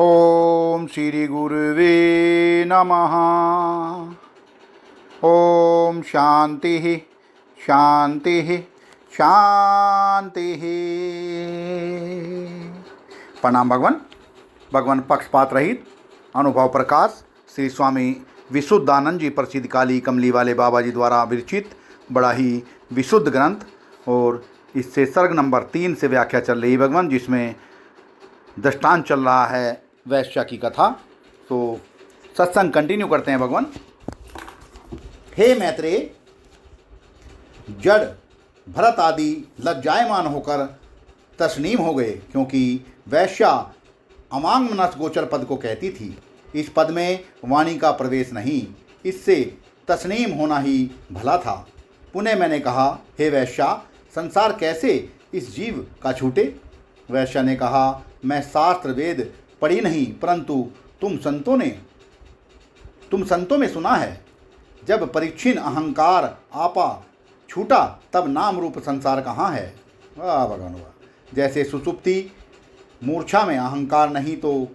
ओम श्री गुरुवे नमः। ओम शांति शांति शांति। प्रणाम भगवान। भगवान पक्षपात रहित अनुभव प्रकाश श्री स्वामी विशुद्धानंद जी प्रसिद्ध काली कमली वाले बाबा जी द्वारा विरचित बड़ा ही विशुद्ध ग्रंथ, और इससे सर्ग नंबर 3 से व्याख्या चल रही है भगवान, जिसमें दृष्टांत चल रहा है वैश्या की कथा। तो सत्संग कंटिन्यू करते हैं भगवान। हे मैत्रेय, जड़ भरत आदि लज्जायमान होकर तस्नीम हो गए, क्योंकि वैश्या अमांग मनस गोचर पद को कहती थी। इस पद में वाणी का प्रवेश नहीं, इससे तस्नीम होना ही भला था। पुनः मैंने कहा, हे वैश्या, संसार कैसे इस जीव का छूटे? वैश्या ने कहा, मैं शास्त्र वेद पढ़ी नहीं, परंतु तुम संतों में सुना है, जब परिच्छिन अहंकार आपा छूटा तब नाम रूप संसार कहाँ है। वाह भगवान वाह। जैसे सुसुप्ति मूर्छा में अहंकार नहीं तो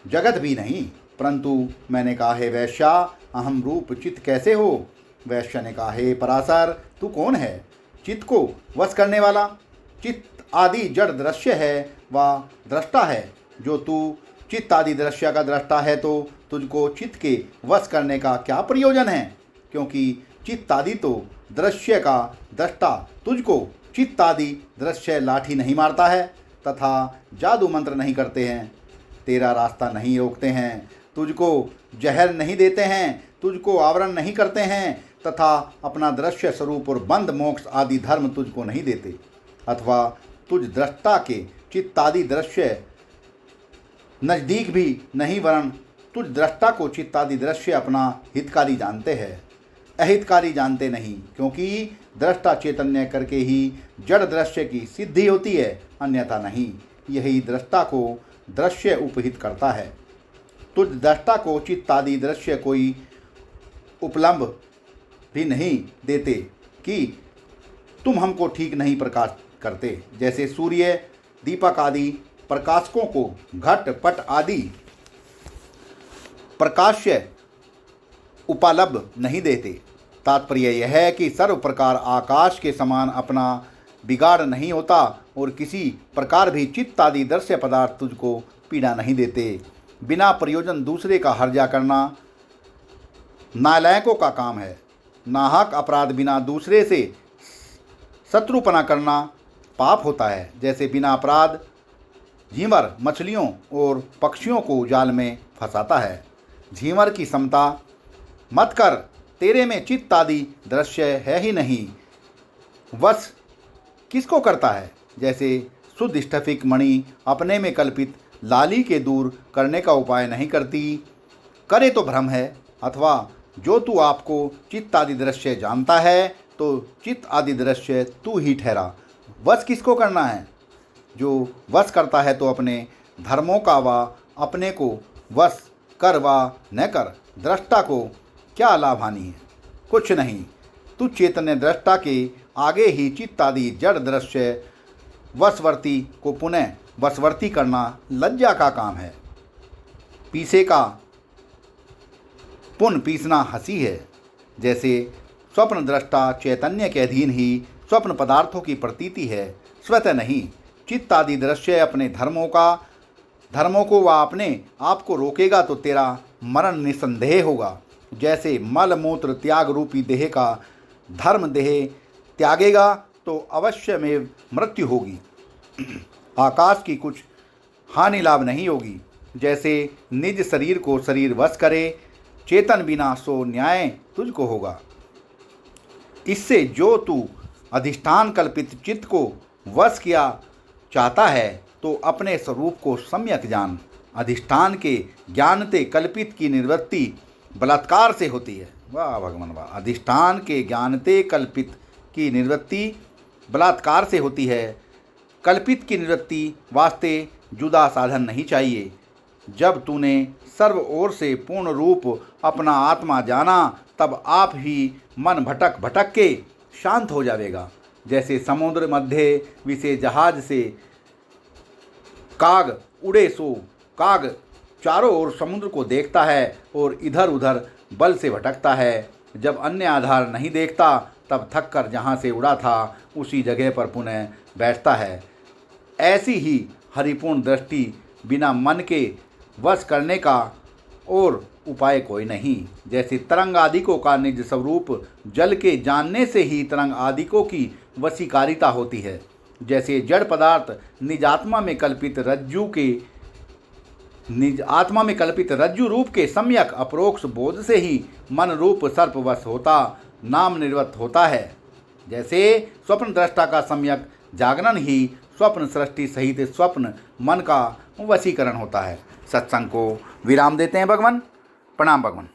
जगत भी नहीं। परंतु मैंने कहा, हे वैश्या, अहम रूप चित्त कैसे हो? वैश्या ने कहा, हे पराशर, तू कौन है? चित्त को वश करने वाला। चित्त आदि जड़ दृश्य है व दृष्टा है। जो तू चित्त आदि दृश्य का दृष्टा है, तो तुझको चित्त के वश करने का क्या प्रयोजन है? क्योंकि चित्त आदि तो दृश्य का दृष्टा तुझको चित्त आदि दृश्य लाठी नहीं मारता है, तथा जादू मंत्र नहीं करते हैं, तेरा रास्ता नहीं रोकते हैं, तुझको जहर नहीं देते हैं, तुझको आवरण नहीं करते हैं, तथा अपना दृश्य स्वरूप और बंध मोक्ष आदि धर्म तुझको नहीं देते, अथवा तुझ दृष्टा के चित्तादि दृश्य नज़दीक भी नहीं, वरन तुझ दृष्टा को चित्तादि दृश्य अपना हितकारी जानते हैं, अहितकारी जानते नहीं। क्योंकि दृष्टा चैतन्य करके ही जड़ दृश्य की सिद्धि होती है, अन्यथा नहीं। यही दृष्टा को दृश्य उपहित करता है। तुझ दृष्टा को चित्तादि दृश्य कोई उपलम्ब भी नहीं देते कि तुम हमको ठीक नहीं प्रकाश करते। जैसे सूर्य दीपक आदि प्रकाशकों को घट पट आदि प्रकाश्य उपलब्ध नहीं देते। तात्पर्य यह है कि सर्व प्रकार आकाश के समान अपना बिगाड़ नहीं होता, और किसी प्रकार भी चित्त आदि दृश्य पदार्थ तुझको पीड़ा नहीं देते। बिना प्रयोजन दूसरे का हर्जा करना नालायकों का काम है। नाहक अपराध बिना दूसरे से शत्रुपना करना पाप होता है। जैसे बिना अपराध झींवर मछलियों और पक्षियों को जाल में फंसाता है। झींवर की समता मत कर, तेरे में चित्त आदि दृश्य है ही नहीं, वश किसको करता है? जैसे शुद्ध स्फटिक मणि अपने में कल्पित लाली के दूर करने का उपाय नहीं करती, करे तो भ्रम है। अथवा जो तू आपको चित्त आदि दृश्य जानता है, तो चित्त आदि दृश्य तू ही ठहरा। वश किसको करना है? जो वश करता है तो अपने धर्मों का व अपने को वश कर व न कर, दृष्टा को क्या लाभ हानि है? कुछ नहीं। तू चैतन्य दृष्टा के आगे ही चित्त आदि जड़ दृश्य वशवर्ती को पुनः वशवर्ती करना लज्जा का काम है। पीसे का पुन पीसना हंसी है। जैसे स्वप्न दृष्टा चैतन्य के अधीन ही स्वप्न पदार्थों की प्रतीति है, स्वतः नहीं। चित्त आदि दृश्य अपने धर्मों को व अपने आप को रोकेगा तो तेरा मरण निसंदेह होगा। जैसे मल मूत्र त्याग रूपी देह का धर्म देह त्यागेगा तो अवश्य में मृत्यु होगी। आकाश की कुछ हानि लाभ नहीं होगी। जैसे निज शरीर को शरीर वश करे, चेतन बिना सो न्याय तुझको होगा। इससे जो तू अधिष्ठान कल्पित चित्त को वश किया चाहता है, तो अपने स्वरूप को सम्यक जान। अधिष्ठान के ज्ञानते कल्पित की निवृत्ति बलात्कार से होती है। वाह भगवान वाह। अधिष्ठान के ज्ञानते कल्पित की निवृत्ति बलात्कार से होती है। कल्पित की निवृत्ति वास्ते जुदा साधन नहीं चाहिए। जब तूने सर्व ओर से पूर्ण रूप अपना आत्मा जाना, तब आप ही मन भटक भटक के शांत हो जाएगा। जैसे समुद्र मध्य विषे जहाज से काग उड़े सो काग चारों ओर समुद्र को देखता है और इधर उधर बल से भटकता है। जब अन्य आधार नहीं देखता तब थककर जहाँ से उड़ा था उसी जगह पर पुनः बैठता है। ऐसी ही हरिपूर्ण दृष्टि बिना मन के वश करने का और उपाय कोई नहीं। जैसे तरंग आदिकों का निज स्वरूप जल के जानने से ही तरंग आदिकों की वशीकारिता होती है, जैसे जड़ पदार्थ निज आत्मा में कल्पित रज्जु रूप के सम्यक अप्रोक्ष बोध से ही मन रूप सर्पवश होता नाम निर्वत होता है, जैसे स्वप्न दृष्टा का सम्यक जागरण ही स्वप्न सृष्टि सहित स्वप्न मन का वशीकरण होता है। सत्संग को विराम देते हैं भगवान। प्रणाम भगवान।